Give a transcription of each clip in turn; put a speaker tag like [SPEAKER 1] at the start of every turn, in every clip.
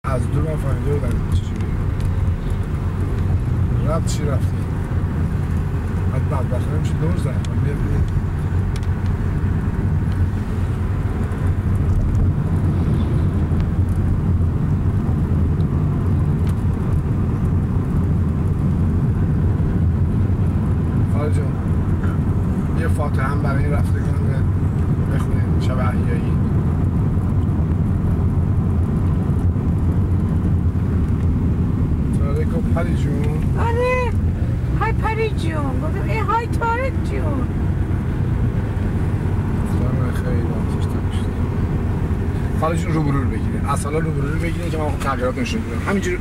[SPEAKER 1] از دور من فهمیده بودم چجوری رفت چی رفتی بعد بدبخت نمیشه دور زد من بیاد یه فاتحه هم برای رفتگان بخونیم شب احیایی سلام پری جون
[SPEAKER 2] آره های پری جون گفتم ای های تارک جون
[SPEAKER 1] سلام خیلی آتش داشت پری جون روبرو رو بگیرین اصلا روبرو رو بگیرین که من تغییرات نشون بدم همینجوری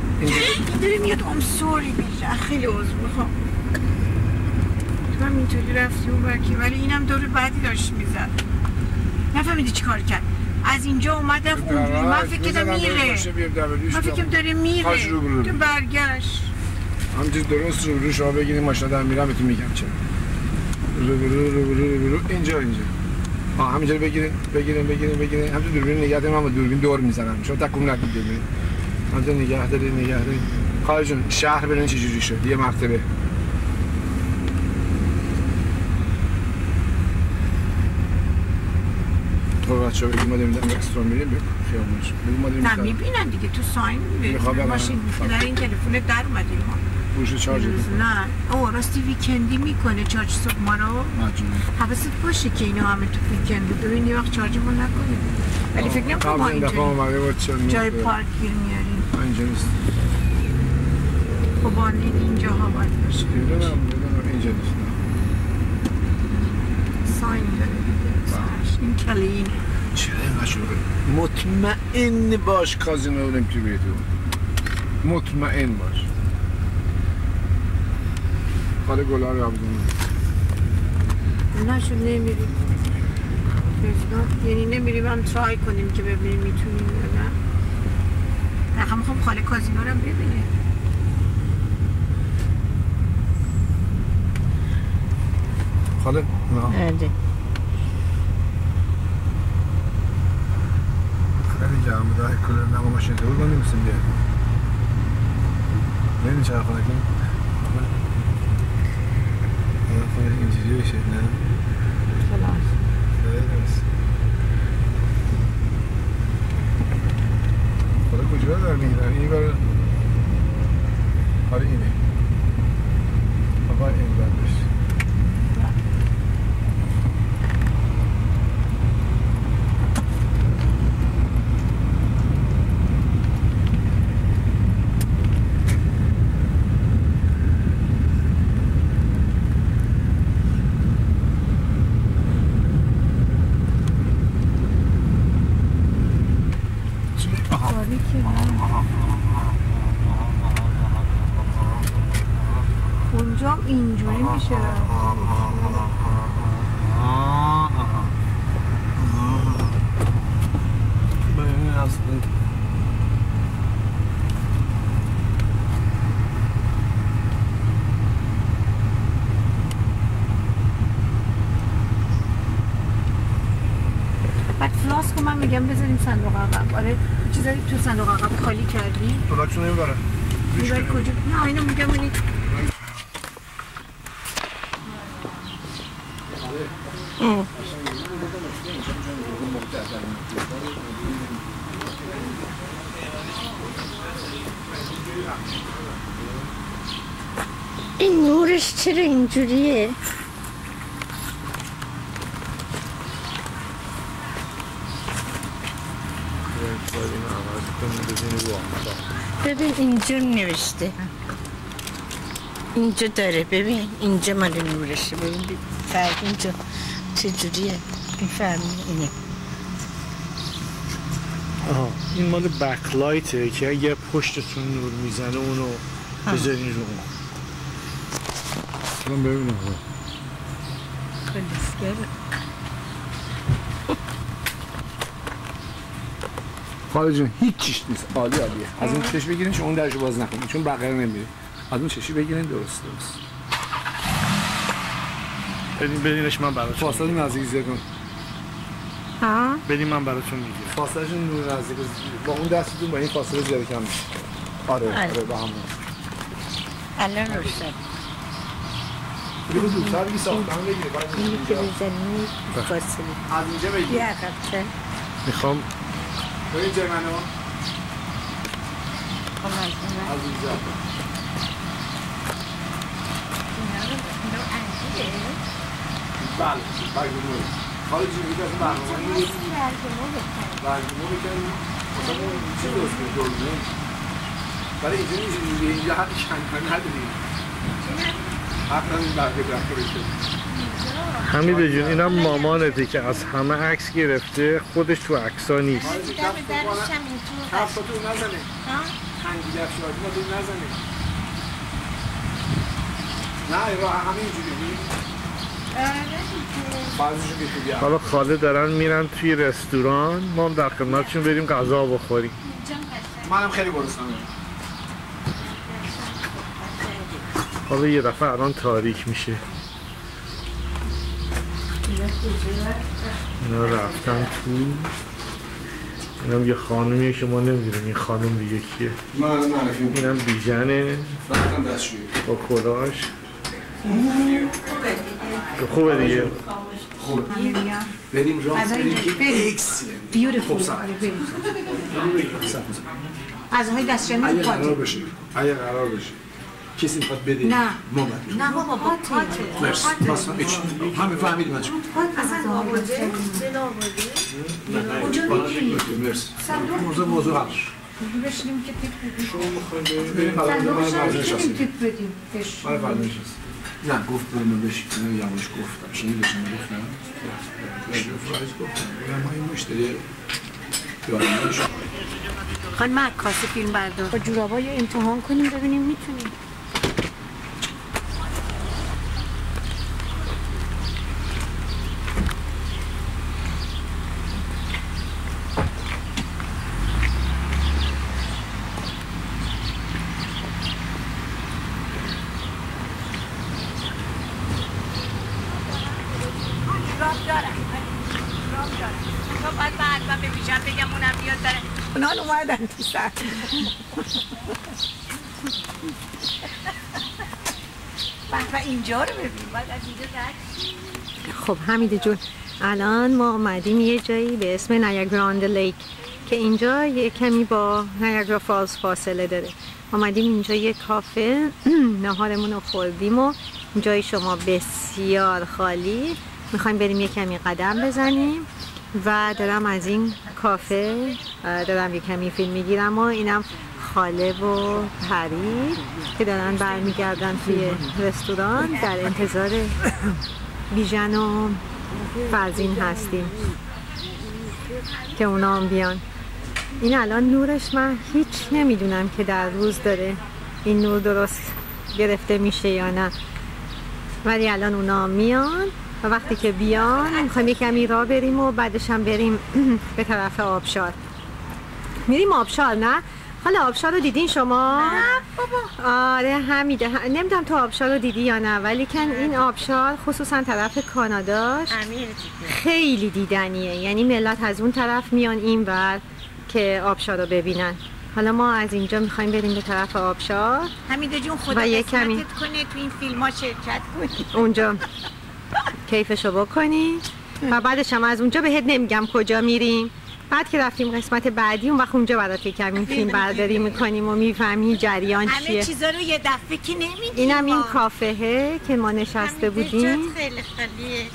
[SPEAKER 2] داره میاد سوری میشه خیلی عذر میخوام من اینطوری رفتی اون برکی ولی اینم دور بعدی داشت میزد نفهمیدی چی کار کرد از اینجا اومد رفت اونجوری من فکر کردم میره من فکر کردم داره میره که برگشت
[SPEAKER 1] همینجوری درست روبرو شما بگیرین ماشین دارم میرم بهتون میگم چه روبرو اینجا همینجوری بگیرین همینجوری دوربین نگه داریم من با دوربین دور میزنم شما تکون ندید ببینید همینجوری نگه دارید خالد جون شهر برین چجوری شد یه مرتبه خب بچه ها بگیم ما داریم رستوران میریم بگو خیابونش
[SPEAKER 2] نه میبینن دیگه تو ساین ماشین در این تلفون در اومدیم ها
[SPEAKER 1] گوشه چارج
[SPEAKER 2] نه او راستی ویکندی میکنه چارج صبح ما رو حواست باشه که اینا همه تو ویکندی ببین یه وقت چارجمون نکنیم ولی فکر نکنم ما اینجوری جای پارک گیر میاریم
[SPEAKER 1] اینجا نیست
[SPEAKER 2] خب اینجا ها باید باشه
[SPEAKER 1] اینجا نیست
[SPEAKER 2] ساین داره این کلینه
[SPEAKER 1] چرا اینقدر شروع مطمئن باش کازینو رو نمیتونی بری تو مطمئن باش خاله گلار رو عبدونی
[SPEAKER 2] نشون نمیریم یعنی نمیریم هم ترای کنیم که ببینیم میتونیم یا نه نه میخوام خاله کازینو رو هم ببینیم
[SPEAKER 1] خاله؟ نه خیلی گرم بوده های کلر نما ماشین دور با نمیسیم بیاد ببینید چرا خانه کنیم خانه اینجوری بشه نه؟
[SPEAKER 2] خلاص
[SPEAKER 1] خیلی نیست خدا کجا دار میگیرن این بر حالا اینه آقا این بردش
[SPEAKER 2] اونجا اینجوری میشه بعد فلاسکو من میگم بذاریم صندوق عقب آره چیزایی تو صندوق عقب خالی کردی؟
[SPEAKER 1] فلاسکو نمیبره
[SPEAKER 2] میبره کجا؟ نه اینو میگم اینی این نورش چرا اینجوریه؟ ببین اینجا نوشته اینجا داره ببین اینجا مال نورشه ببین فرق اینجا چجوریه این فرق اینه
[SPEAKER 1] این مال بکلایته که اگه پشتتون نور میزنه اونو بذارین رو اون ببینم
[SPEAKER 2] کلیسگره
[SPEAKER 1] خاله جون هیچ چیش نیست عالی عالیه از این چش بگیرین چون اون درشو باز نکنین چون بقیه نمیره از اون چشی بگیرین درست بدینش من براتون فاصله نزدیک زیاد کن
[SPEAKER 2] ها
[SPEAKER 3] بریم من براتون میگیرم.
[SPEAKER 1] فاصلهشون نزدیک با اون دستتون با این فاصله زیاد کم میشه. آره با همون.
[SPEAKER 2] الان روشن.
[SPEAKER 1] بگو دوست‌تر بگی ساختمون بگیره.
[SPEAKER 2] اینی که بزنی فاصله.
[SPEAKER 1] از اینجا بگیر.
[SPEAKER 2] یه عقب‌تر.
[SPEAKER 3] میخوام
[SPEAKER 1] ببین جای منو.
[SPEAKER 2] از
[SPEAKER 1] اینجا. بله، برگمون. حالا جوری که از برنامه‌ای برگمون بکنیم. مثلا چی درست کنیم دوربین؟ برای اینجا حتی کنکانی نداریم. حتی این برگه درکه بشه.
[SPEAKER 3] حمیده جون اینم مامانته که از همه عکس گرفته، خودش تو عکس‌ها نیست.
[SPEAKER 1] کفتاتون نزنه. خنگی در شادی نزنه. نه راه همینجوری
[SPEAKER 3] حالا خاله دارن میرن توی رستوران، ما هم در خدمتشون بریم غذا بخوریم.
[SPEAKER 1] منم خیلی گرسنه‌ام.
[SPEAKER 3] حالا یه دفعه الان تاریک میشه. اینا رفتن تو. اینم یه خانومیه که ما نمیدونیم این خانوم دیگه کیه. اینم بیژنه با کلاش. خوبه دیگه.
[SPEAKER 1] خوبه. بریم راست بریم که
[SPEAKER 2] بیوتیفول. غذاهای دستیابی
[SPEAKER 1] اگه قرار بشه کسی میخواد بده
[SPEAKER 2] نه
[SPEAKER 1] ما بدیم.
[SPEAKER 2] نه بابا پاته.
[SPEAKER 1] مرسی. همه فهمیدیم از چون.
[SPEAKER 2] اصلا آورده؟ اونجا میگیری؟
[SPEAKER 1] مرسی. موضوع حل شد.
[SPEAKER 2] بشنیم که تیپ بدیم.
[SPEAKER 1] شما میخواید بریم فردا
[SPEAKER 2] تیپ بدیم.
[SPEAKER 1] فردا نشست. نه گفت بریم بشیم. یواش گفتم. شنیدی چی گفتم؟ فرض گفتم. ما این مشتری داریم.
[SPEAKER 2] خواهد ما عکاس فیلم بردار با جورابای امتحان کنیم ببینیم میتونیم. اونان اومدن تو سر و اینجا رو ببین باید از اینجا درک. خب حمیده جون الان ما آمدیم یه جایی به اسم نیاگرا آن د لیک که اینجا یه کمی با نیاگرا فالز فاصله داره. آمدیم اینجا یه کافه ناهارمون رو خوردیم و جای شما بسیار خالی. میخوایم بریم یه کمی قدم بزنیم و دارم از این کافه دارم یه کمی فیلم میگیرم و اینم خاله و پری که دارن برمیگردن توی رستوران در انتظار بیژن و فرزین هستیم که اونا هم بیان. این الان نورش من هیچ نمیدونم که در روز داره این نور درست گرفته میشه یا نه، ولی الان اونا میان و وقتی که بیان میخوایم یه کمی راه بریم و بعدش هم بریم به طرف آبشار. میریم آبشار نه؟ حالا آبشار رو دیدین شما؟
[SPEAKER 4] نه بابا.
[SPEAKER 2] آره حمیده نمیدونم تو آبشار رو دیدی یا نه، ولی کن این آبشار خصوصا طرف کاناداش خیلی دیدنیه، یعنی ملت از اون طرف میان این ور که آبشار رو ببینن. حالا ما از اینجا میخوایم بریم به طرف آبشار.
[SPEAKER 4] حمیده جون خدا قسمتت کنه تو این فیلم ها شرکت کنی،
[SPEAKER 2] اونجا کیفشو بکنی و بعدش هم از اونجا بهت نمیگم کجا میریم. بعد که رفتیم قسمت بعدی اون وقت اونجا برات کمی فیلم برداری میکنیم و میفهمی جریان چیه.
[SPEAKER 4] همه چیزا رو یه دفعه که نمیگیم.
[SPEAKER 2] اینم این کافهه که ما نشسته بودیم.
[SPEAKER 4] خیلی خالیه.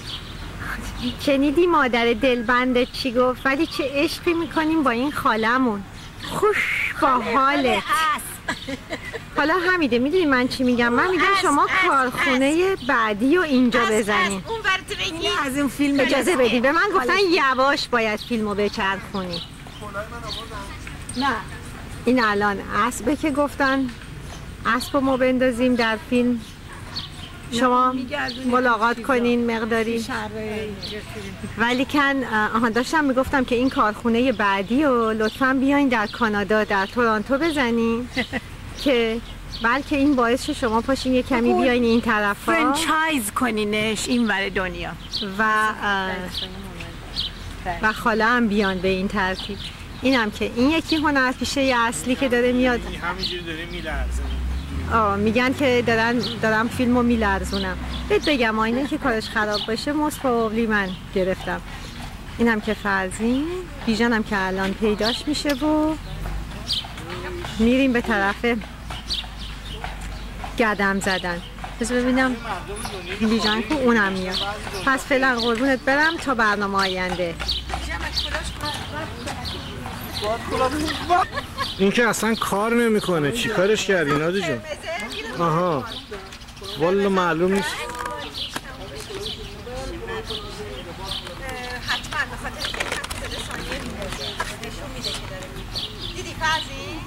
[SPEAKER 2] شنیدی مادر دلبندت چی گفت؟ ولی چه عشقی میکنیم با این خالمون. خوش با حالت. حالا حمیده میدونی من چی میگم؟ من میگم شما کارخونه بعدی و اینجا بزنین.
[SPEAKER 4] اون برات بگی
[SPEAKER 2] از اون فیلم اجازه بدی. به من گفتن یواش باید فیلمو بچرخونی. نه این الان اسبه که گفتن اسبو ما بندازیم در فیلم شما ملاقات کنین مقداری. ولی کن داشتم میگفتم که این کارخونه بعدی و لطفاً بیاین در کانادا در تورنتو بزنین که بلکه این باعث شما پاشین یه کمی بیاین این طرفا
[SPEAKER 4] فرانچایز کنینش این ور دنیا.
[SPEAKER 2] و
[SPEAKER 4] و خاله هم بیان به این ترتیب. اینم که این یکی هنرپیشه اصلی که داره میاد.
[SPEAKER 3] همینجوری داره میلرزه.
[SPEAKER 4] میگن که دارم فیلمو میلرزونم. بهت بگم اینه که کارش خراب باشه most probably من گرفتم. اینم که فرزین، بیژنم که الان پیداش میشه و میریم به طرف قدم زدن. بذار ببینم بیژن که اونم میاد. پس فعلا قربونت برم تا برنامه آینده.
[SPEAKER 3] این که اصلا کار نمیکنه. چی کارش کردی نادی جون؟ آها والا معلوم نیست.
[SPEAKER 4] حتما به خاطر که کم ثانیه نشون میده که داره. دیدی فرزین؟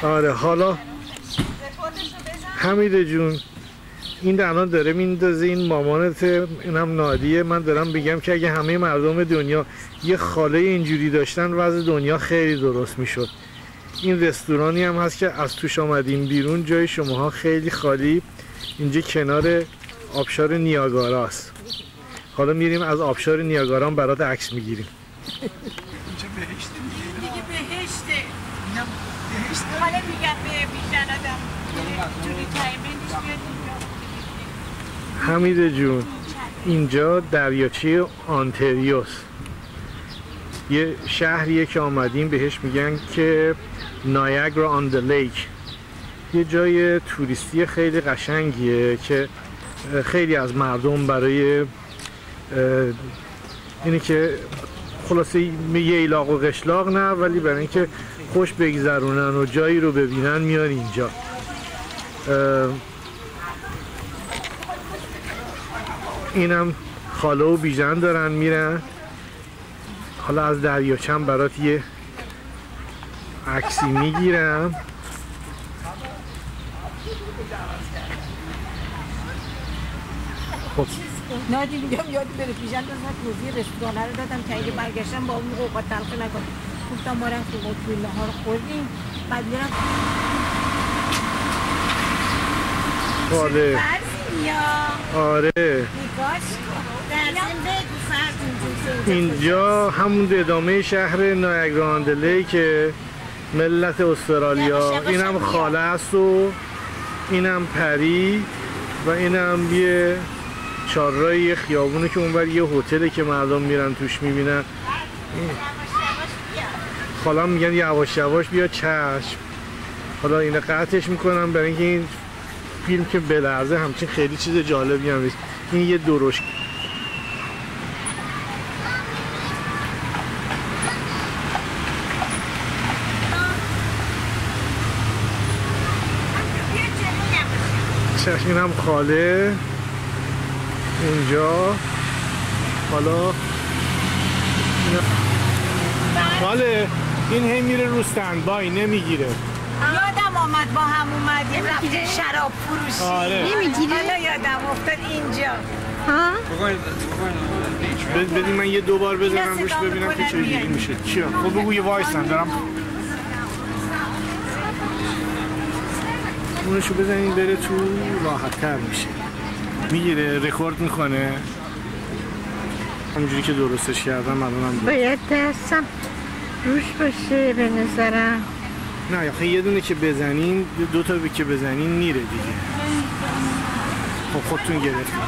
[SPEAKER 3] آره حالا حمیده جون این الان داره میندازه این مامانت، اینم نادیه. من دارم بگم که اگه همه مردم دنیا یه خاله اینجوری داشتن وضع دنیا خیلی درست میشد. این رستورانی هم هست که از توش آمدیم بیرون، جای شماها خیلی خالی. اینجا کنار آبشار نیاگارا است. حالا میریم از آبشار نیاگارا برات عکس میگیریم.
[SPEAKER 2] اینجا بهشته دیگه بهشته. حالا میگم به بیژن آدم جوری تایمندش بیاد اینجا.
[SPEAKER 3] حمیده جون اینجا دریاچه آنتریوس، یه شهریه که آمدیم بهش میگن که نایاگرا آن د لیک. یه جای توریستی خیلی قشنگیه که خیلی از مردم برای اینه که خلاصه یه ایلاق و قشلاق نه ولی برای اینکه خوش بگذرونن و جایی رو ببینن میان اینجا. اینم خاله و بیژن دارن میرن. حالا از دریاچم برات یه عکسی میگیرم. خب
[SPEAKER 2] نادی میگم یاد بره بیژن داشت توضیح رستوران رو دادم که اگه برگشتم با اون اوقات تلخ نکنم. گفتم ما رفتیم توی نهار خوردیم بعد میرم
[SPEAKER 3] خاله. آره اینجا همون ادامه شهر نایاگرا آن د لیک که ملت استرالیا. اینم خاله است و اینم پری و اینم یه چهارراه خیابونه که اونور یه هتله که مردم میرن توش میبینن. خاله میگن یواش یواش بیا چشم. حالا اینو قطعش میکنم برای اینکه این فیلم که بلرزه همچین خیلی چیز جالبی هم نیست. این یه درشت چشم. این هم خاله اونجا. حالا خاله این هی میره رو استندبای نمیگیره.
[SPEAKER 2] یادم آمد با هم اومدیم رفتیم شراب فروشی.
[SPEAKER 3] آره
[SPEAKER 2] نمیگیری؟ حالا یادم افتاد اینجا.
[SPEAKER 4] ها؟
[SPEAKER 3] بدین من یه دوبار بذارم روش ببینم که چجوری میشه. چیه؟ خب بگو یه وایسن دارم. اونشو بزنین بره تو راحت تر میشه. میگیره رکورد میکنه همونجوری که درستش کردم. الانم
[SPEAKER 4] باید دستم روش باشه به نظرم.
[SPEAKER 3] نه آخه یه دونه که بزنین دو تا که بزنین میره دیگه. خب خودتون گرفتین.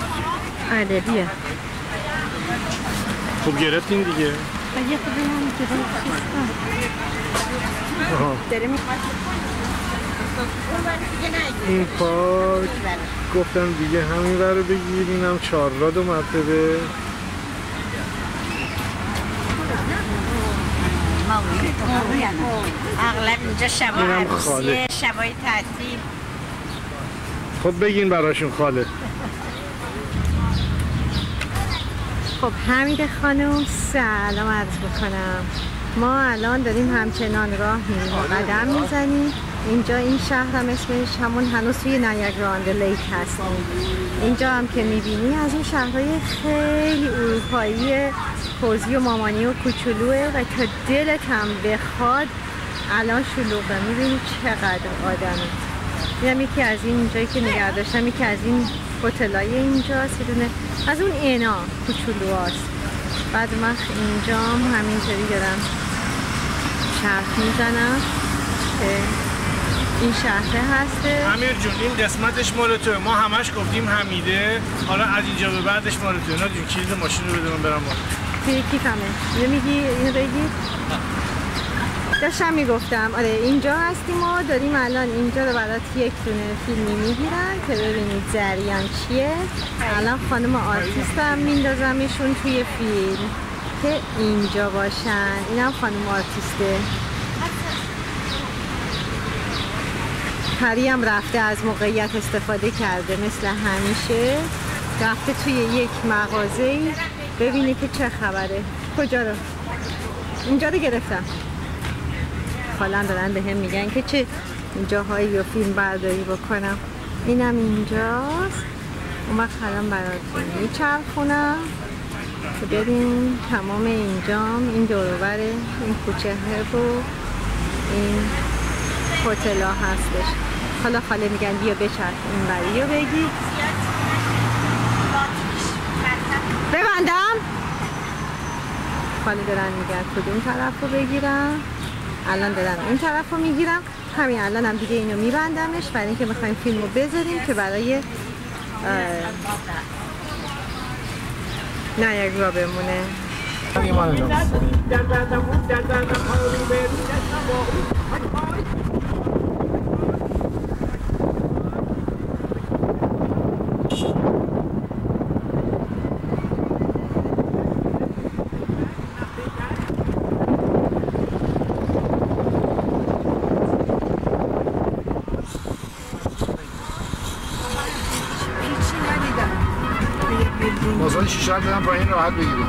[SPEAKER 4] آره بیا.
[SPEAKER 3] خب گرفتین دیگه.
[SPEAKER 4] یه خود هم که
[SPEAKER 3] این پارک گفتم دیگه همین رو بگیرین. هم 4 راه 2 مرتبه.
[SPEAKER 2] اغلب اینجا شبا عروسیه شبای تعطیل.
[SPEAKER 3] خب بگین براشون خاله.
[SPEAKER 4] خب حمیده خانم سلام عرض بکنم. ما الان داریم همچنان راه میریم و قدم میزنیم. اینجا این شهر هم اسمش همون هنوز توی نایاگرا آن د لیک هستیم. اینجا هم که میبینی از اون شهرهای خیلی اروپایی کوزی و مامانی و کوچولوه و تا دلت هم بخواد الان شلوغه. میبینی چقدر آدمه. اینم یکی از این جایی که نگه داشتم، یکی از این هتل‌های اینجاست، یه دونه از اون اینا کوچولوهاست. بعد من اینجام همینطوری دارم چرخ میزنم که این شهره هسته.
[SPEAKER 3] امیر جون این قسمتش مال توه، ما همش گفتیم حمیده، حالا از اینجا به بعدش مال توه. نه جون کلید ماشین رو بده من برم بالا.
[SPEAKER 4] توی کیفمه. اینو میگی؟ اینو بگی؟ داشتم میگفتم آره اینجا هستیم و داریم الان اینجا رو برات یک دونه فیلمی میگیرن که ببینید جریان چیه. الان خانم آرتیست هم میندازمشون توی فیلم که اینجا باشن. اینم خانم آرتیسته. پری هم رفته از موقعیت استفاده کرده مثل همیشه، رفته توی یک مغازه‌ای ببینه که چه خبره. کجا رو؟ اینجا رو گرفتم. حالا دارن به هم میگن که چه جاهایی رو فیلم برداری بکنم. اینم اینجاست. اون وقت الان براتون میچرخونم که ببین تمام اینجام، این دور و بر این کوچه و این هتل ها هستش. حالا خاله میگن بیا بچرخ این بری رو بگی. ببندم. خاله دارن میگن کدوم طرف رو بگیرم. الان دارم این طرف رو میگیرم. همین الان هم دیگه اینو میبندمش برای اینکه میخوایم فیلم رو بذاریم که برای نایاگرا بمونه.
[SPEAKER 1] مازال شیشه رو دادم پایین راحت بگیریم.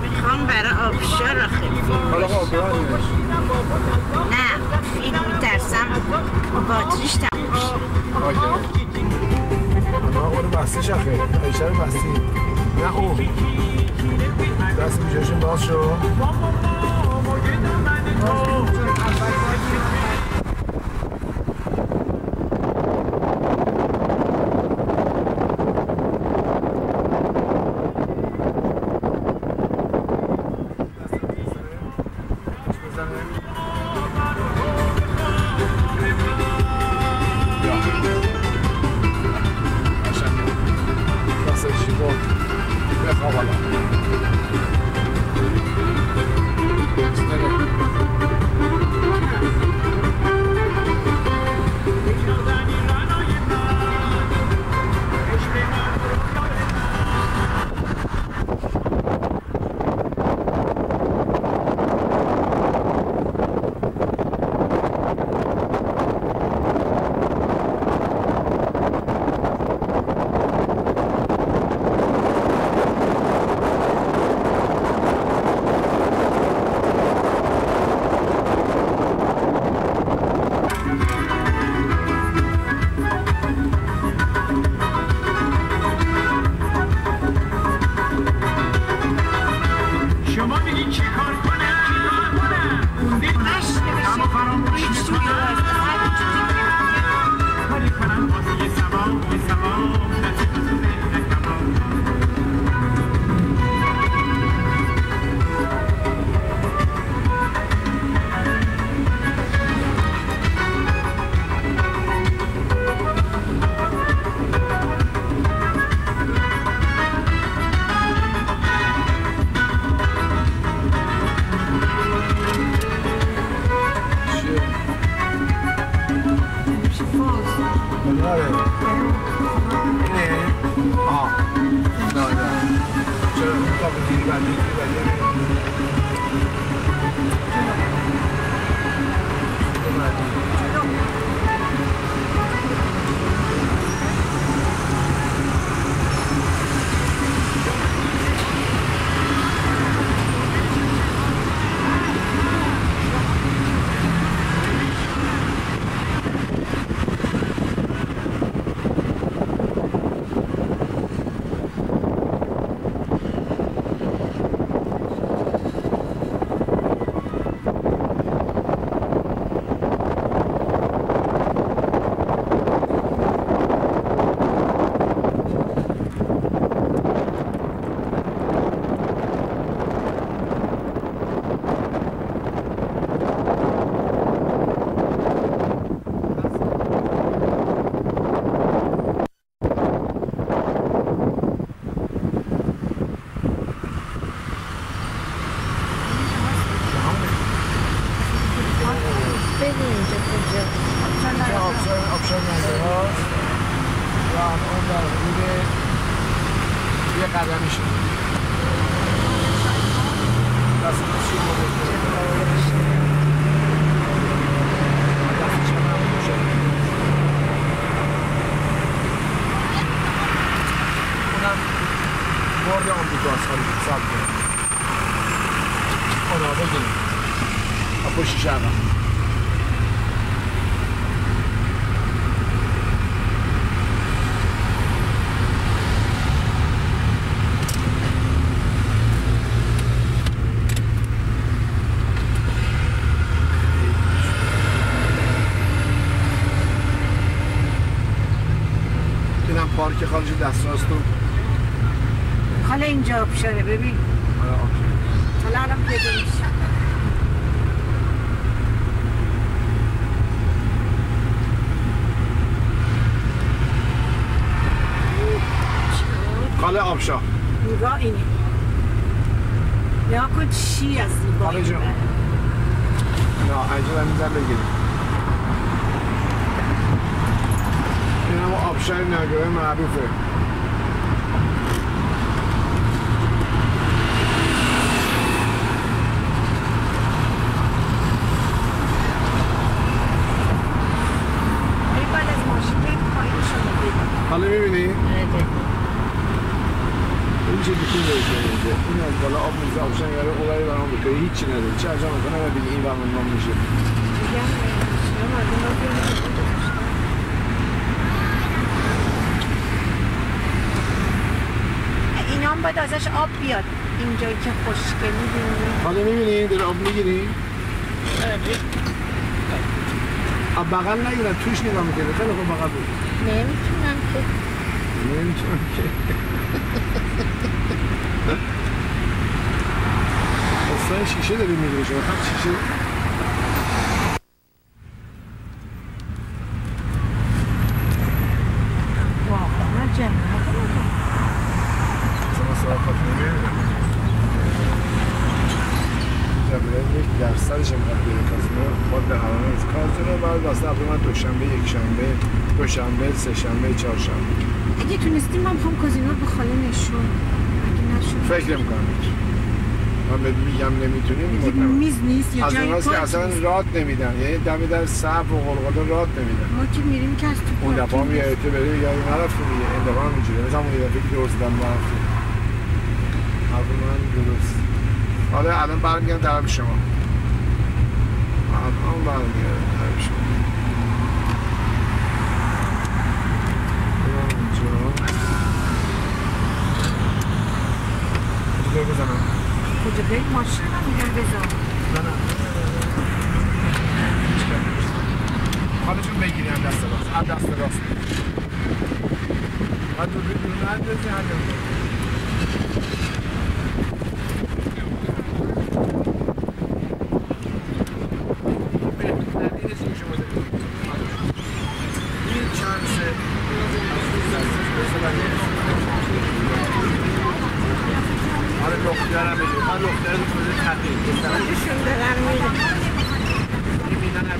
[SPEAKER 2] میخوام برای آبشار آخه.
[SPEAKER 1] حالا آبشار نیست.
[SPEAKER 2] نه فیلم میترسم باتریش تموم شه.
[SPEAKER 1] اما اونو بستش آخه. ایشه رو بستی. نه اون. دست میجاشون باز شو. نگه هاست و الان در حدود یه قدمی شد دست چی اونم مرد آمریکاست خالی سب کنم اونا بگیریم و پشتی شقم اینم پارک خالش دست راستو
[SPEAKER 2] حالا اینجا آبشاره ببین حالا الان پیدا میشه
[SPEAKER 1] قلعه آبشار
[SPEAKER 2] نگاه اینه نگاه کن چی از
[SPEAKER 1] قلعه جان نه عجب هم میزن بگیریم این هم آبشار نگاه معروفه حالا میبینی؟ این چه بیتون داشته اینجا این از بالا آب میزه آبشن یاره اولایی برام بکنه هیچی نداره چه عجب میکنه نبینی این برمان نام میشه
[SPEAKER 2] اینا هم باید ازش آب بیاد اینجایی که خشکه میبینی
[SPEAKER 1] حالا میبینی؟ داره آب میگیری؟ آب بغل نگیرم توش نگاه میکنه خیلی خوب بغل بود
[SPEAKER 2] نمیتونم که
[SPEAKER 1] اصلا شیشه داری میگیری شما خب شیشه
[SPEAKER 2] واقعا جمعه
[SPEAKER 1] اصلا صرافات نمیدونم یک درصدش هم باید بیره کازینو باید به حرامه از کازینو باید واسه اپر من دوشنبه دوشنبه سه‌شنبه چهارشنبه
[SPEAKER 2] اگه تونستیم من میخوام کازینو رو به خاله نشون اگه نشون
[SPEAKER 1] فکر نمی‌کنم من بهت میگم نمیتونیم
[SPEAKER 2] میز نیست یا
[SPEAKER 1] از
[SPEAKER 2] جای
[SPEAKER 1] اوناست که اصلا راد نمیدن یعنی دمی در صف و غلغله راد نمیدن
[SPEAKER 2] ما که میریم که از تو
[SPEAKER 1] اون دفعه هم یادته بری یادی نرفتیم دیگه این دفعه هم اینجوری مثلا اون دفعه که درست دادم رفتیم حرف من درست حالا الان برمیگردم طرف شما الان برمیگردم طرف شما اینجا بزنم
[SPEAKER 2] کجا بریم ماشین رو میگن بزن
[SPEAKER 1] نه حالا چون بگیری هم دست راست هم دست راست هم دوربین بیرون هم بزنی هم دوربین این چانسه آره دخترم بگیر من دخترم بگیر تقییم
[SPEAKER 2] خودشون دارن میرن
[SPEAKER 1] این میدن هم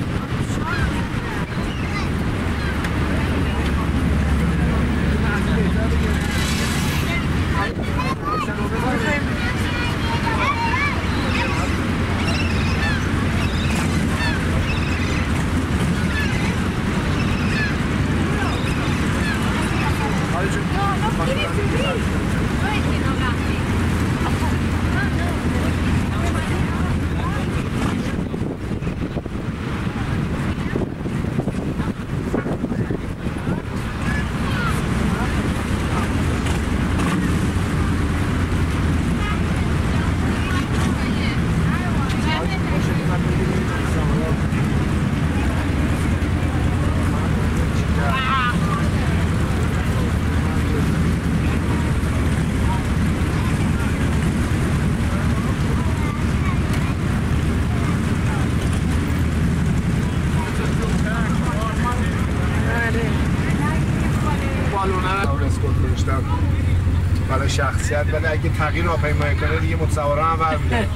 [SPEAKER 1] برای شخصیت ولی اگه تغییر راهپیمایی کنه دیگه متصوره هم برمی‌داره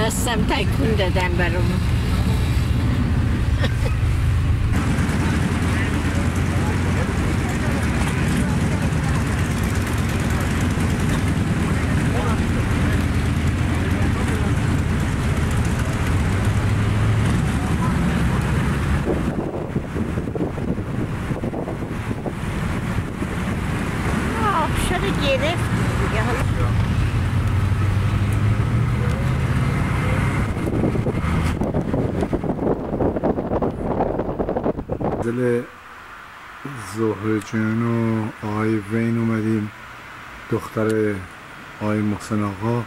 [SPEAKER 2] دستم تکون دادن برامون.
[SPEAKER 1] دل زهره جون و آقای وین اومدیم، دختر آقای محسن آقا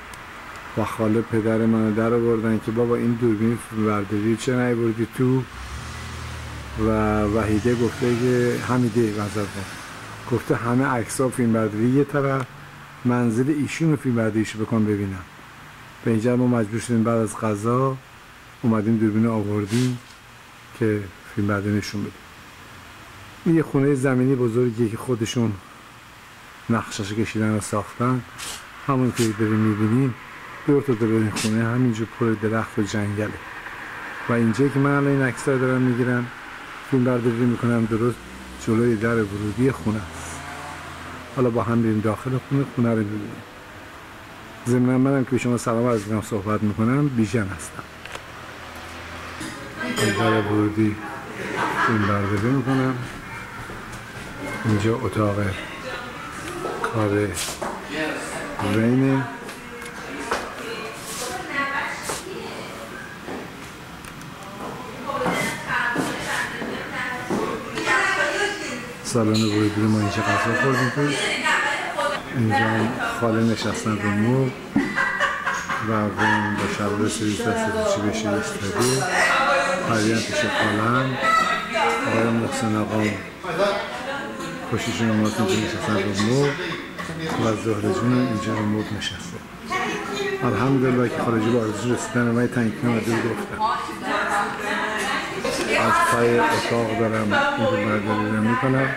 [SPEAKER 1] و خاله پدر منو در آوردن که بابا این دوربین فیلمبرداری چه نیاوردی تو؟ و وحیده گفته که حمیده گفته همه عکس‌ها فیلمبرداری یه طرف، منزل ایشون رو فیلمبرداریشو بکن ببینم. به اینجا ما مجبور شدیم بعد از غذا اومدیم دوربین رو آوردیم که فیلمبرداری نشون بدیم. این یه خونه زمینی بزرگیه که خودشون نقشش کشیدن و ساختن، همون که داریم میبینیم دور تا دور این خونه همینجور پر درخت و جنگله و اینجا که من الان این عکس‌ها رو دارم میگیرم فیلمبرداری میکنم درست جلوی در ورودی خونه است. حالا با هم بریم داخل خونه رو میبینیم. ضمن منم که به شما سلام عرض میکنم، صحبت میکنم، بیژن هستم. در ورودی فیلمبرداری میکنم. اینجا اتاق کار وینه. سالن ورودی ما اینجا غذا خوردیم توش. اینجا خاله نشستن رو مبل و وین با شلوار سریز دست چی بشه ایستاده. پریان پیش خالم، آقای محسن آقا خوشیشون اومد اینجا نشستن رو مبل و زهره جون اینجا رو مبل نشسته. الحمدلله که خارجی با آرزو رسیدن و من تنگی نمده گفتم از پای اتاق دارم اینجا برداری رو میکنم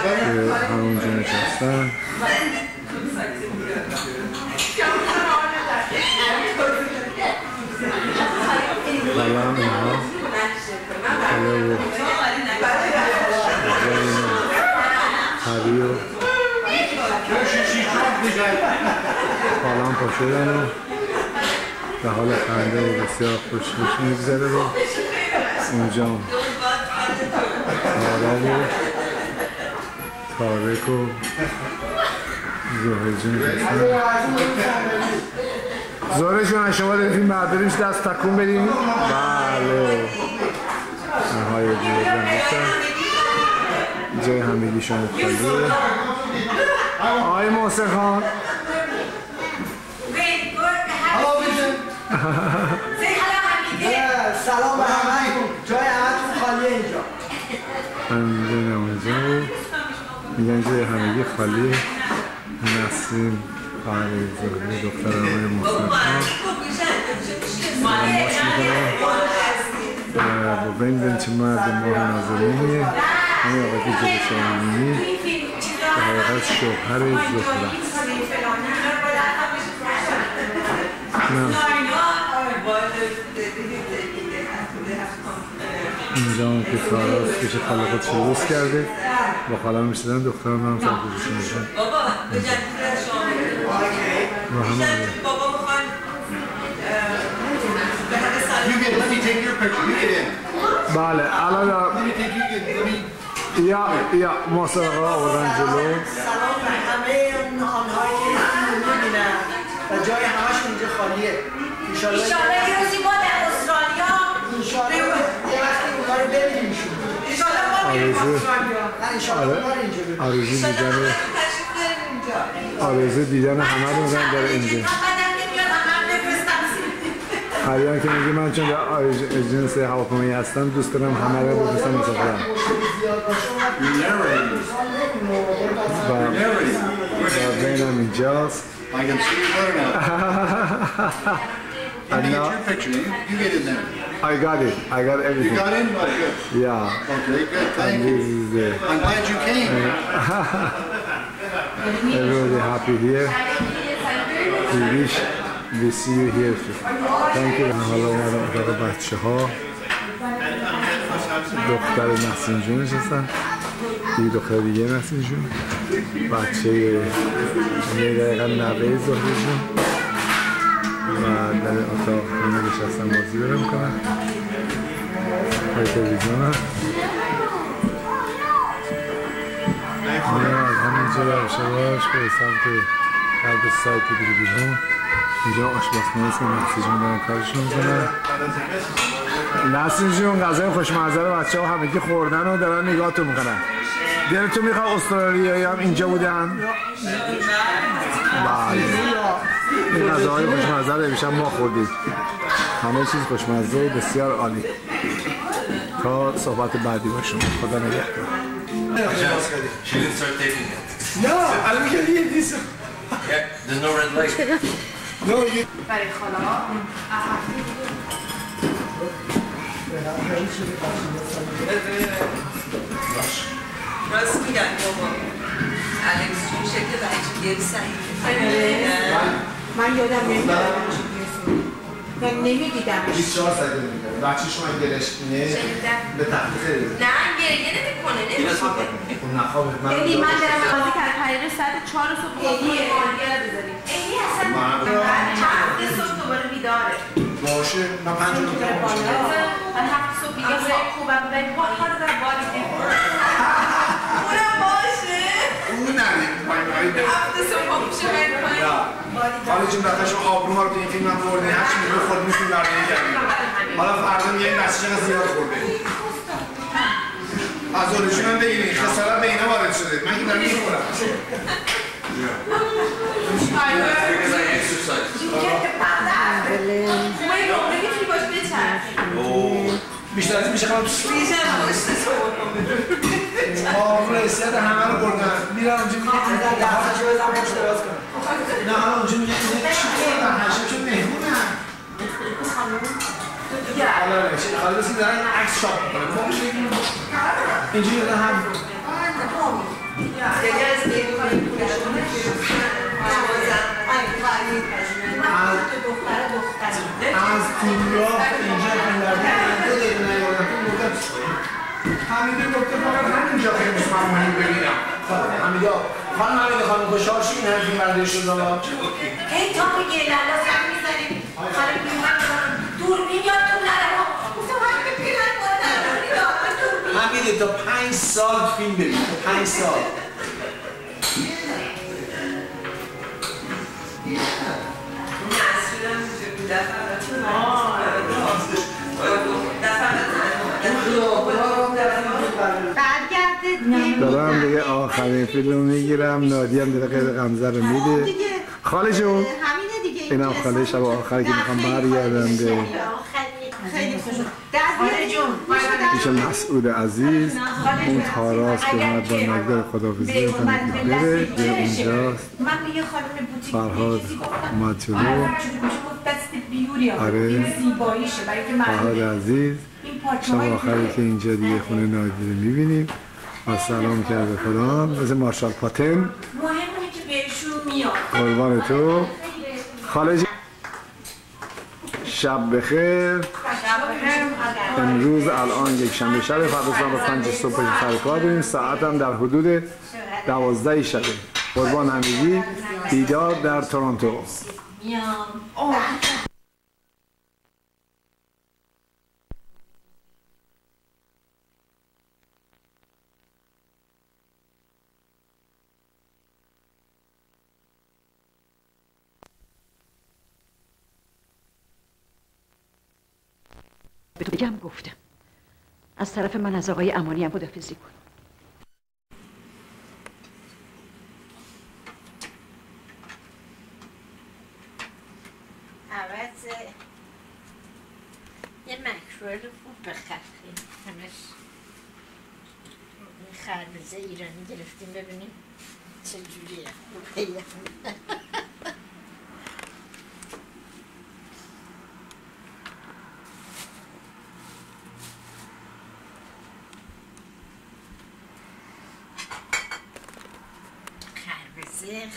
[SPEAKER 1] که همونجا نشستن. حالا اینها حالا و هری و حالا هم پاشدن و به حال خنده و بسیار خوش میگذره و اونجا حالا و تارک و زهره جون هستن. زهره جون شما دارید فیلم برداریش دست تکون بدین؟ بله نهای دیگه هستن. جای همگی شما خالیه. آقای محسن خان
[SPEAKER 5] سلام به همه، جای همتون خالیه اینجا.
[SPEAKER 1] اینجا نمازه میگن جای همگی خالیه. نسیم خواهر زهره دختر آقای محسن خان باش میکنم با بین بنچه مرد ماه نازمینیه. همین آقای که جلو شامینی به حقیقت شوهر زهره است. اینجا هم که کاراست پیش خاله خود شروع کرده با خاله هم میشدن دخترم هم سر گذاشته میشن و همه آره بله الان یا موسیقی آوردن جلو.
[SPEAKER 5] سلام به همه آنهایی که اینو میبینن و جای همشون اینجا خالیه. ایشالله
[SPEAKER 2] یه روزی ما در استرالیا
[SPEAKER 5] ایشالله یه وقتی اونها رو ببینیمشون.
[SPEAKER 2] ایشالله ما بریم استرالیا.
[SPEAKER 5] ایشالله اونها رو اینجا ببینیم.
[SPEAKER 1] آرزو دیدن همه رو میزن داره اینجا. خریان که میگه من چون جنس هواپیمایی هستم دوست دارم همه رو بفرستم مسافرم. و بینم اینجاست.
[SPEAKER 6] I can see you better now. I get your picture in. You get in there.
[SPEAKER 1] I got it. I got everything.
[SPEAKER 6] You got in? Oh, good.
[SPEAKER 1] Yeah.
[SPEAKER 6] Okay, good. Thank you. I'm glad you came.
[SPEAKER 1] Everybody happy here. We wish We see you here too. Thank you. حالا اومدم اتاق بچه ها. دختر نسیم جون نشستن. یه دختر دیگه نسیم جون. بچه یه دقیقا نوه زهره جون. و در اتاق همه نشستن بازی برم کنن. های تلویزیون هست. از همینجا روش به سمت قلب سایت بیرون. اینجا آشپزخونه است که نسیم جون دارن کارشون میکنن. نسیم جون غذای خوشمزه رو بچه ها همگی خوردن و دارن نگاهتون میکنن. دلتون میخواد استرالیایی هم اینجا بودن؟ بله. این غذاهای خوشمزه رو امشب ما خوردیم. همه چیز خوشمزه و بسیار عالی. تا صحبت بعدی باشون. خدا نگهدار.
[SPEAKER 7] She didn't start taking it.
[SPEAKER 1] No, الان میگه یه دیسه.
[SPEAKER 7] Yeah, there's no red light.
[SPEAKER 1] No, you...
[SPEAKER 2] برای خالا
[SPEAKER 8] راست میگن بابا الکس جون شکل بچگی سعیده
[SPEAKER 2] من یادم نمیدارم من نمیدیدمش
[SPEAKER 1] 24 ساعت میگه بچه شما این دلش اینه به تخت خیلی
[SPEAKER 8] نه گریه نمیکنه نمیخوابه
[SPEAKER 1] نخوابه
[SPEAKER 2] ایدی من دارم بازی کرد طریق ساعت 4 صبح ایدیه مالیه رو بذاریم
[SPEAKER 8] ایدی اصلا هفته صبح دوباره بیداره
[SPEAKER 1] باشه من 5 روز
[SPEAKER 8] من هفته صبح دیگه خوبم بریم با کار دارم باری اونم باشه
[SPEAKER 1] اون نریم پایین
[SPEAKER 8] هفته صبح میشه بریم پایین
[SPEAKER 1] حالا چون دفعه شما آبروما رو تو این فیلم هم بردین هرچی میگه خود میتونیم برداری کردیم حالا فردا میگه این بسیجه از زیاد خورده از دولشون هم بگیرین خسارت به اینا وارد شده من که دارم میخورم
[SPEAKER 7] Because I exercise.
[SPEAKER 8] نمیتونی باش بچرخی
[SPEAKER 1] بیشتر از میشه خواهم
[SPEAKER 8] بیشتر باشه
[SPEAKER 1] آبرو حسیت همه رو بردن میرن اونجا میگه
[SPEAKER 5] دستشو بزن باش دراز کنم
[SPEAKER 1] نه حالا اونجا میگه چی بردن هشم چون مهمونن حالا نمیشه حالا بسید دارن عکس شاپ میکنه ما بشه اینجوری دارن هم از دنیا اینجا کنارده 2 دقیقه نیاردم تو مدت حمیده گفته فقط همینجا خیلی میشمم مهم ببینم حمیده خانم حمیده خانم خوشحال شو این همین برداری شد
[SPEAKER 2] هی تا میگه لالا سر میزنیم خانم بیمار دوربین یادتون نره گفتم همین پیرن مادر
[SPEAKER 1] حمیده تا 5 سال فیلم ببین 5 سال دارم دیگه آخرین فیلم میگیرم نادی هم داره قید غمزه رو میده خاله جون اینم خاله شب آخر که میخوام برگردم به پیش مسعود عزیز اون تاراست که اومد با نگدار خداحافظی میکنه که بره به اونجاست فرهاد اومد جلو آره فرهاد عزیز شب آخری که اینجا دیگه خونه نادی رو میبینیم و سلام کرده خدا مثل مارشال پاتن
[SPEAKER 2] مهمونه که بهشون میاد
[SPEAKER 1] قربان تو خاله جی شب بخیر امروز الان یک شنبه شب فردا صبح 5 صبح سر کار بریم ساعت هم در حدود 12 شب قربان همگی دیدار در تورنتو
[SPEAKER 9] به تو بگم گفتم از طرف من از آقای امانی هم خداحافظی کن
[SPEAKER 2] عوض یه مکرول خوب بخریم همش این خربزه ایرانی گرفتیم ببینیم چجوریه خوبه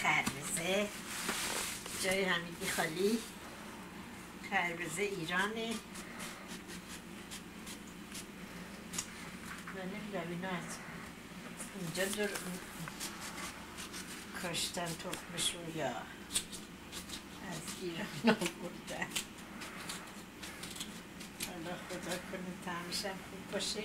[SPEAKER 2] خربزه جای حمیدی خالی خربزه ایرانه. من نمیدونم اینا از اینجا دور کاشتن تخمشون یا از ایران آوردن. حالا خدا کنه طعمشم خوب باشه.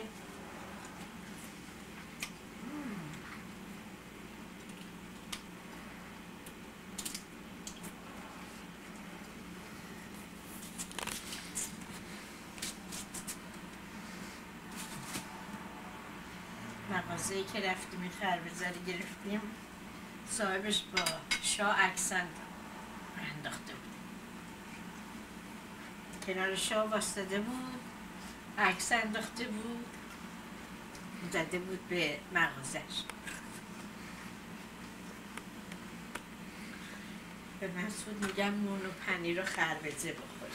[SPEAKER 2] مغازه‌ای که رفتیم این خربزه رو گرفتیم، صاحبش با شاه عکسن انداخته بود. کنار شاه واسطه بود، عکس انداخته بود، زده بود به مغازش. به مسعود میگم نون و پنیر و خربزه بخور.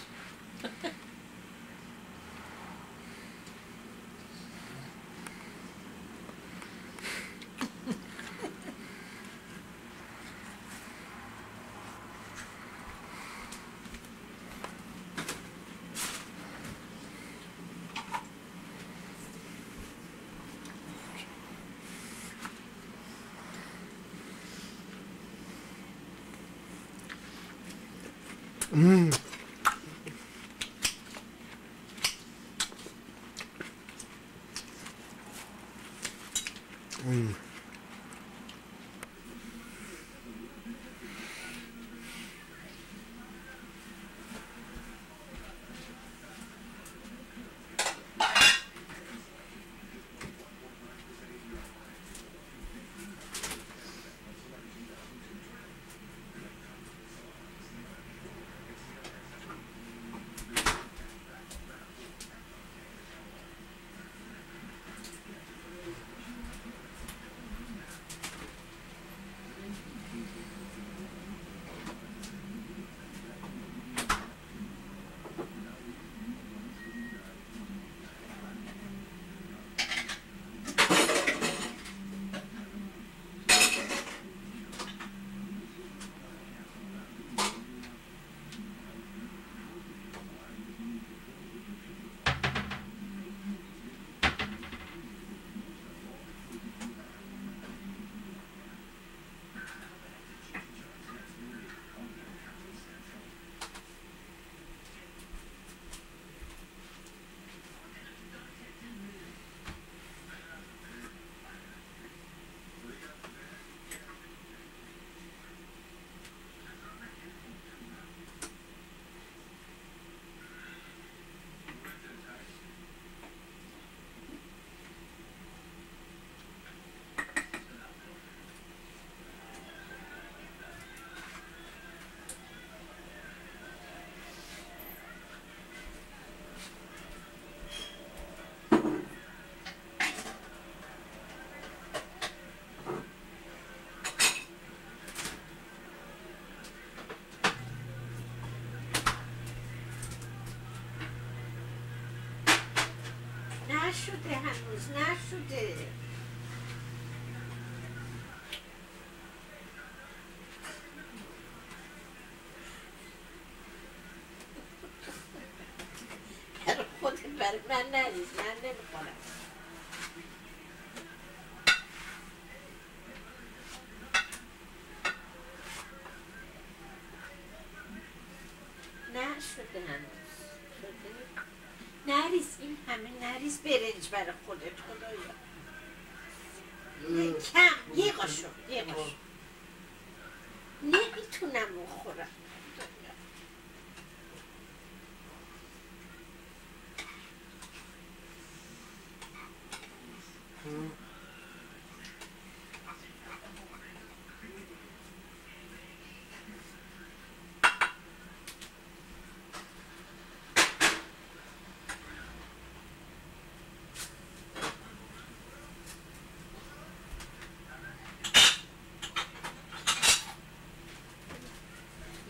[SPEAKER 2] نشده هنوز نشده. خودت برای من نریز، من نمیخورم. نشده هنوز. شده؟ نریز، این همه نریز برنج برای خودت خدایا. کم یه قاشق نمیتونم بخورم.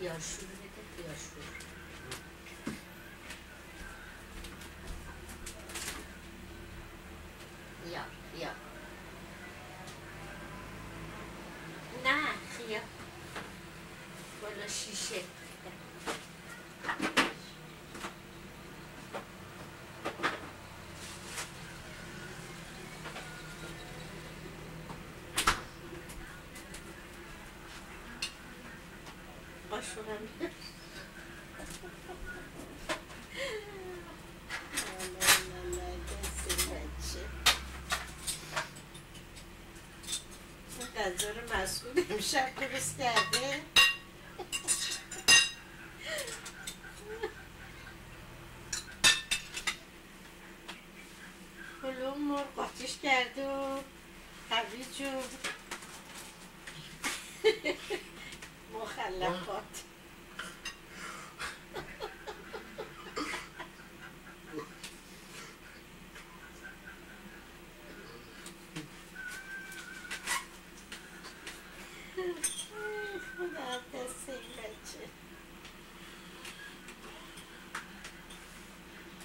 [SPEAKER 2] خیارشور بده، خیارشور. خیار نه خیار بالا شیشه. شدم. غذا رو مسئول امشب درست کرده. کلوم مرغ آتیش کرده و هویج و مخلفات. خدا دست این بچه.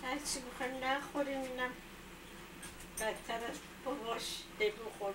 [SPEAKER 2] هرچی میخوایم نخوریم اینم بدتر از باباش. بخور.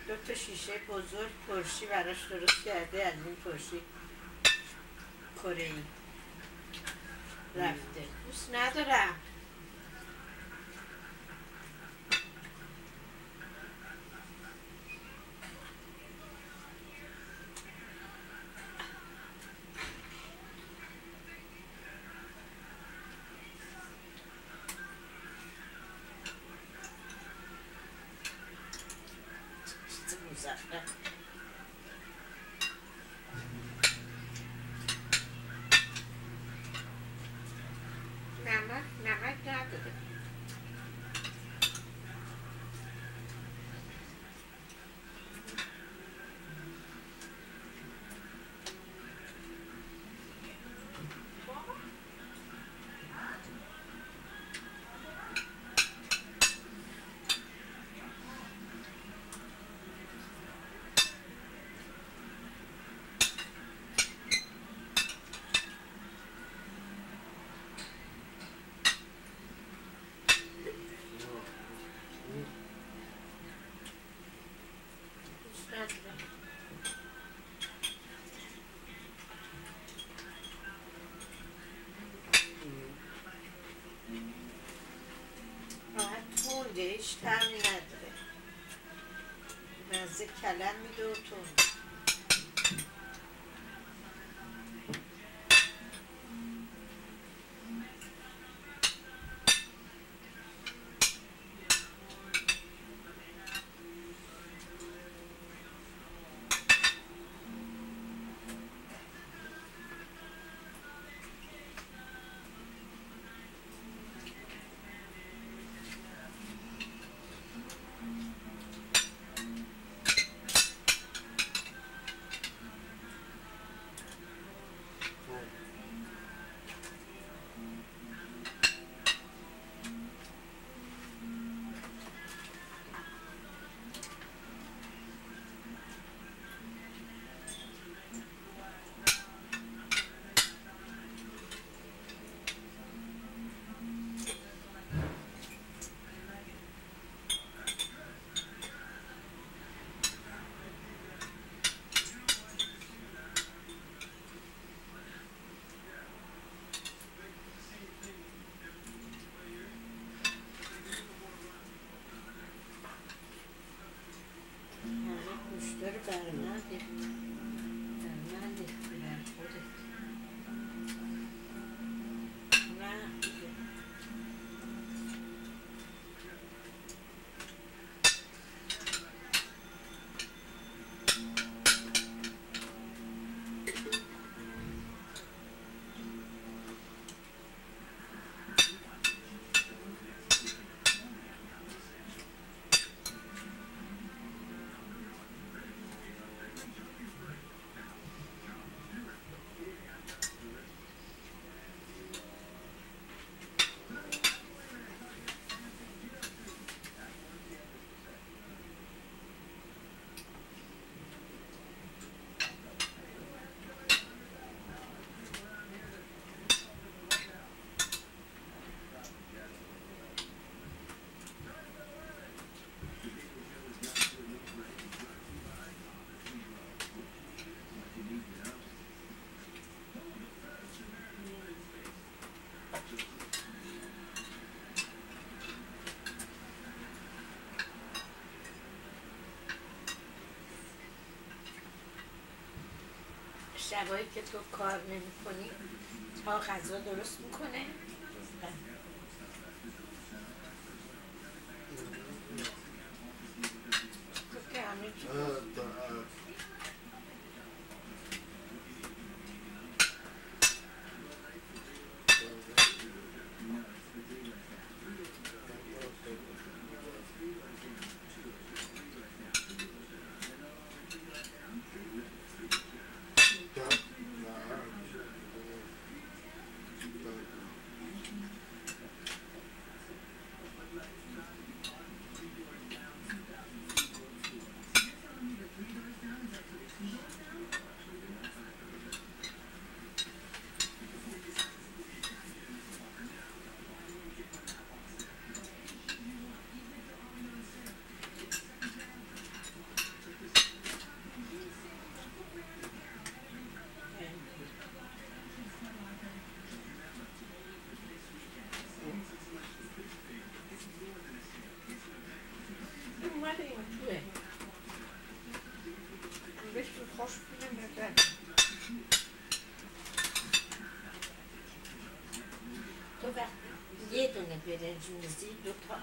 [SPEAKER 2] دو تا شیشه بزرگ ترشی براش درست کرده. از این ترشی کره‌ای رفته. دوست ندارم. نمک نداره. هیچ طعمی نداره. مزه کلم میده و تون. شبایی که تو کار نمی کنی تا غذا درست میکنه؟ تو که همه چی اومده این توه بهش خوش بودم تو وقتی یه دونه برنج میزی 2 تا آب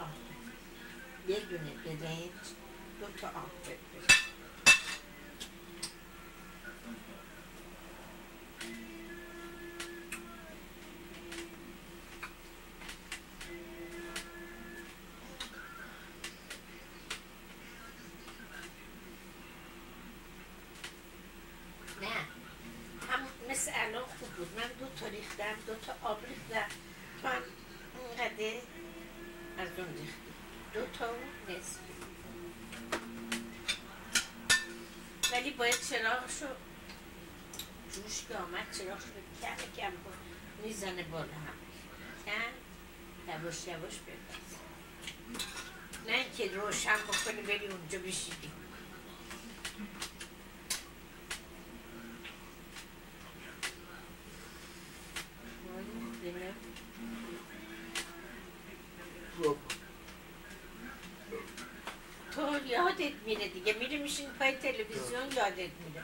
[SPEAKER 2] یه دونه برنج 2 تا آب بپرد مثل الان خوب بود من 2 تا ریختم 2 تا آب ریختم تو هم اینقدر از اون ریختی 2 تا و نصف ولی باید چراغشو جوش که آمد چراغشو کم کم کن میزنه بالا هم کم یواش یواش بپس نه اینکه روشن بکنی بری اونجا بشیدی تو یادت میره دیگه میری میشین پای تلویزیون یادت میره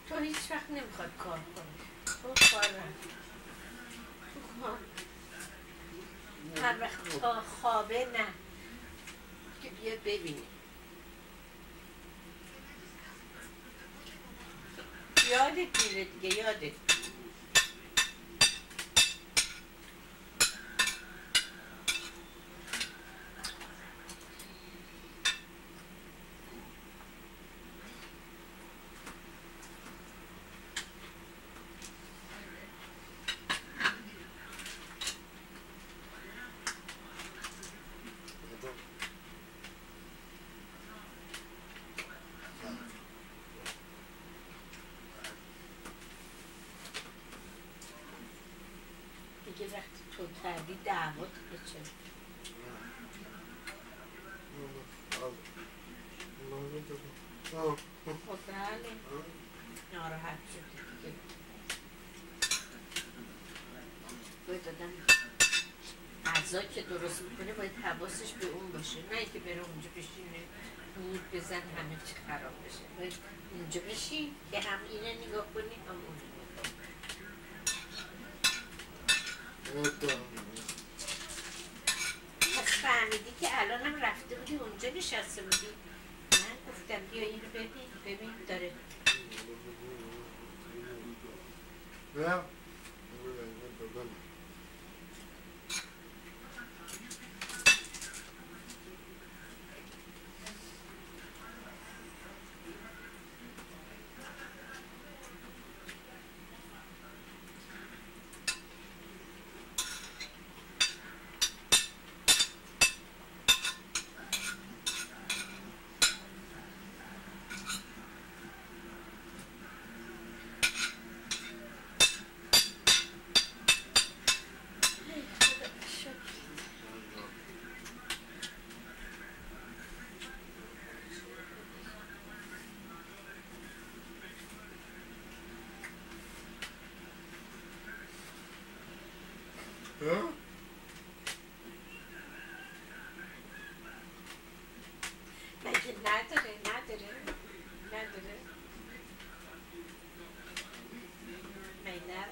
[SPEAKER 2] تو هیچ وقت نمیخواد کار کنی تو کار نکنی تو کار هر وقت تا خوابه نه که بیا ببینی یادت میره دیگه یادت دیگه وقتی تو کردی دعوت به چه؟ خب بله ناراحت شدی دیگه باید آدم غذا که درست میکنه باید حواسش به اون باشه نه اینکه بره اونجا بشینه نور بزن همه چی خراب بشه باید اونجا بشین که هم اینه نگاه کنی هم اونجا پس فهمیدی که الانم رفته بودی اونجا نشسته بودی من گفتم بیا اینو ببین داره نداره مینر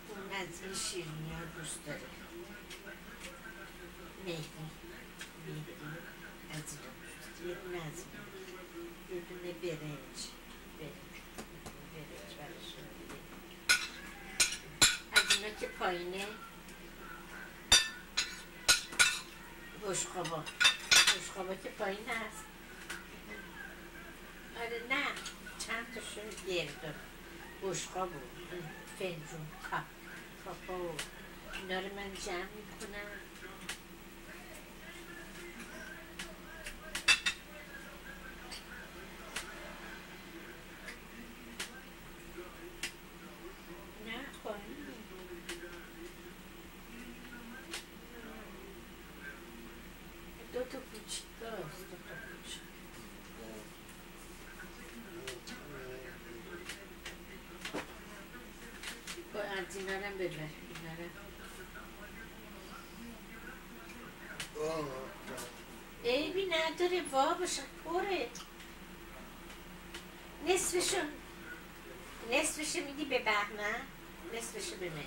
[SPEAKER 2] اون از این شیرینی ها دوست داره مهدی از این یه دونه از این یه دونه برنج برشون از اینا که پایینه بشقابا که پایین هست آره نه چند تاشون گردم بشقاب و فنجون کاپا و اینا رو من جمع میکنم نه پایین دو تا کوچیک داست با از اینا رو هم ببر عیبی نداره بابا پره نصفشو میدی به بهمن نصفشو به مهر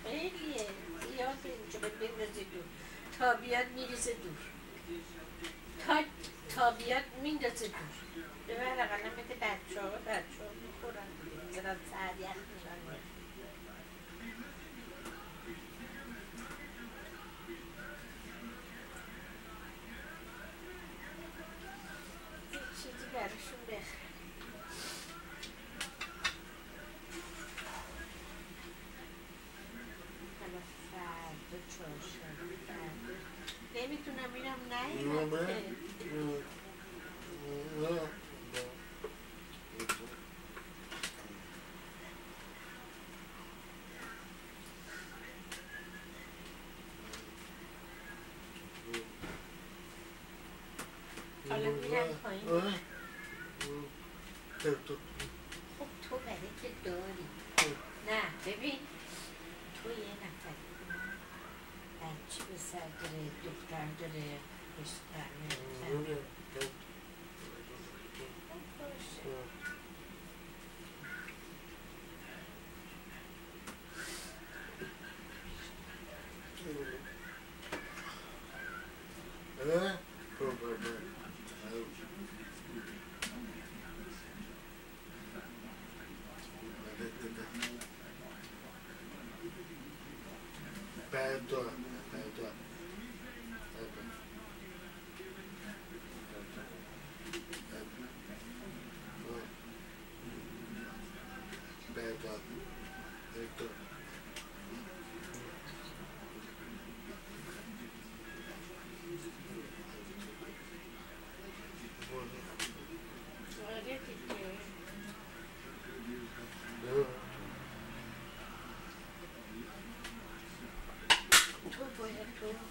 [SPEAKER 2] خیلیه زیاده اینجا باید بندازی دور تا بیاد میریزه دور تا بیاد میندازه دور ببر اقلا بده بچه ها میخورن زران ساعت یخ میشن چیزی براشون بخر حالا فردا چهارشنبه فردا نمیتونم میرم نه حالا میرم پایین خب تو برای که داری نه ببین تو یه نفر بچه به سر داره دختر داره پشتر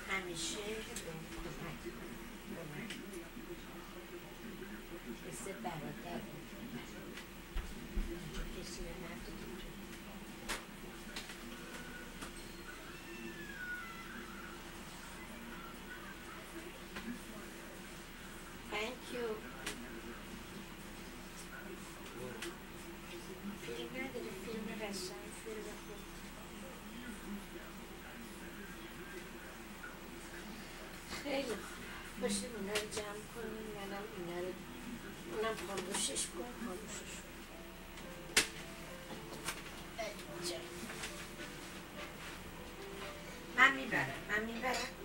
[SPEAKER 2] همیشه کمک مثل برادر کسی رو ندیدیم Thank you. فیلم نداری فیلم قشنگ فیلم خوب خیلی باشیم اینا رو جمع کنیم منم اینا رو اونم خاموشش کن خاموشش من میبرم من میریزم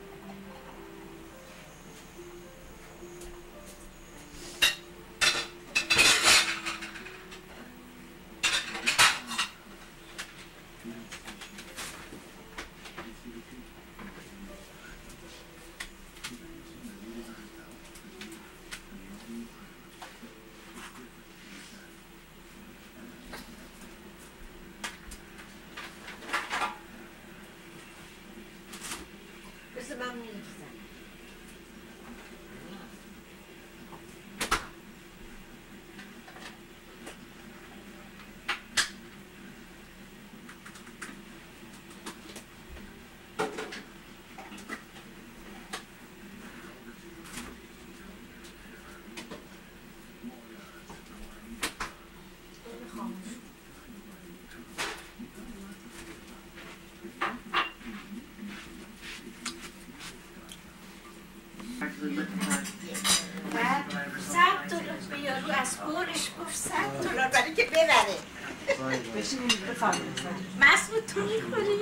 [SPEAKER 2] مسعود تو میخوری؟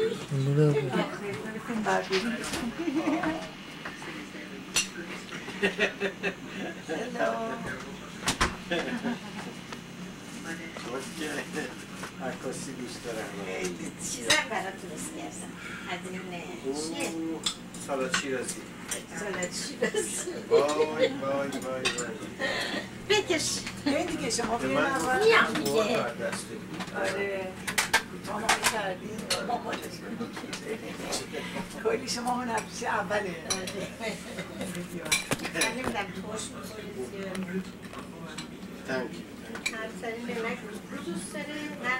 [SPEAKER 5] عکاسی دوست دارم.
[SPEAKER 2] چیزم براتون می‌سازم. از این چیه؟
[SPEAKER 5] سالاد شیرازی.
[SPEAKER 2] سالاد شیرازی.
[SPEAKER 5] وای.
[SPEAKER 2] بکش.
[SPEAKER 5] این دیگه شما بیاین اول.
[SPEAKER 2] میام دیگه.
[SPEAKER 5] آره. ماما کردی. ماما کلی شما اون هفته اوله.
[SPEAKER 2] من نمیدونم توش می‌خوری. هر سری نمک دوست داره نه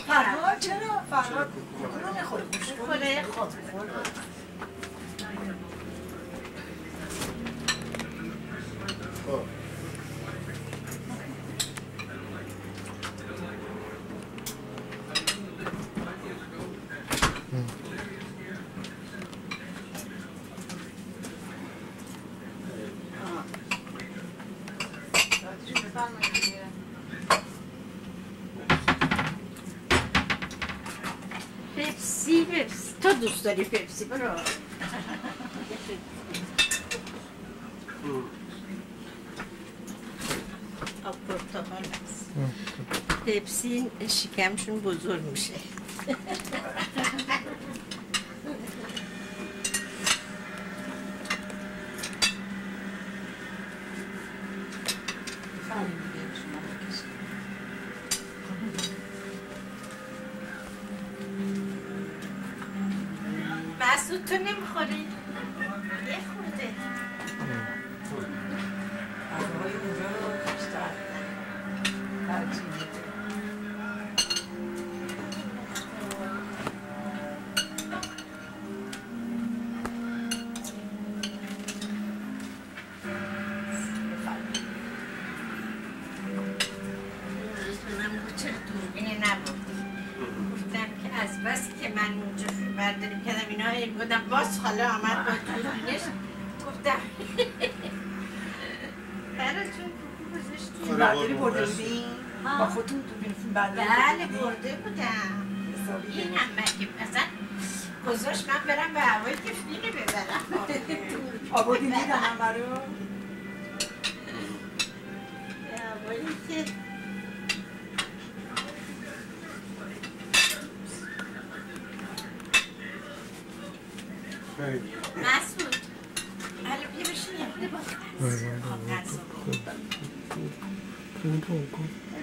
[SPEAKER 5] فرهاد چرا؟ فرهاد کدوم میخوره؟
[SPEAKER 2] میخوره خب پپسی تو دوست داری پپسی برو آب پرتقال هست پپسی شکمشون بزرگ میشه مسعود تو نمیخوری؟ یه خورده
[SPEAKER 5] غذاهای اونجا رو بیشتر ترجیح میده.
[SPEAKER 2] برداریم کردم اینا بودم باز خاله آمد با دوربینش گفتم براتون گذاشتیم
[SPEAKER 5] فیلم برداری برده بودیم؟ با خودتون دوربین فیلم برداری
[SPEAKER 2] بله برده بودم این هم مگه مثلا گذاشت من برم به هوای که فیلم ببرم
[SPEAKER 5] آبادی دیدم من برای
[SPEAKER 2] به هوایی که مسعود حالا بیا بشین یه خورده با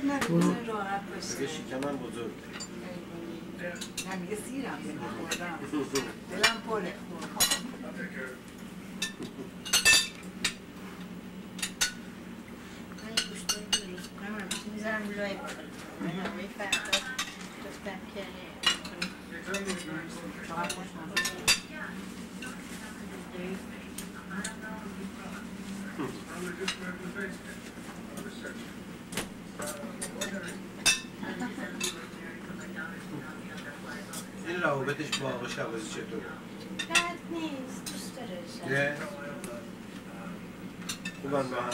[SPEAKER 5] من راحت باشه
[SPEAKER 6] شکمم بزرگ
[SPEAKER 5] من میگه سیرم خوردم دلم پره
[SPEAKER 2] من این گوشتایی که درست کنم رو میذارم لای بکنم من هوای فردا گفتم که
[SPEAKER 5] چقدر خوش
[SPEAKER 6] این روابطش با آقا شبازی چطوره؟
[SPEAKER 2] بد نیست دوست داره
[SPEAKER 6] نه؟ خوبن با هم؟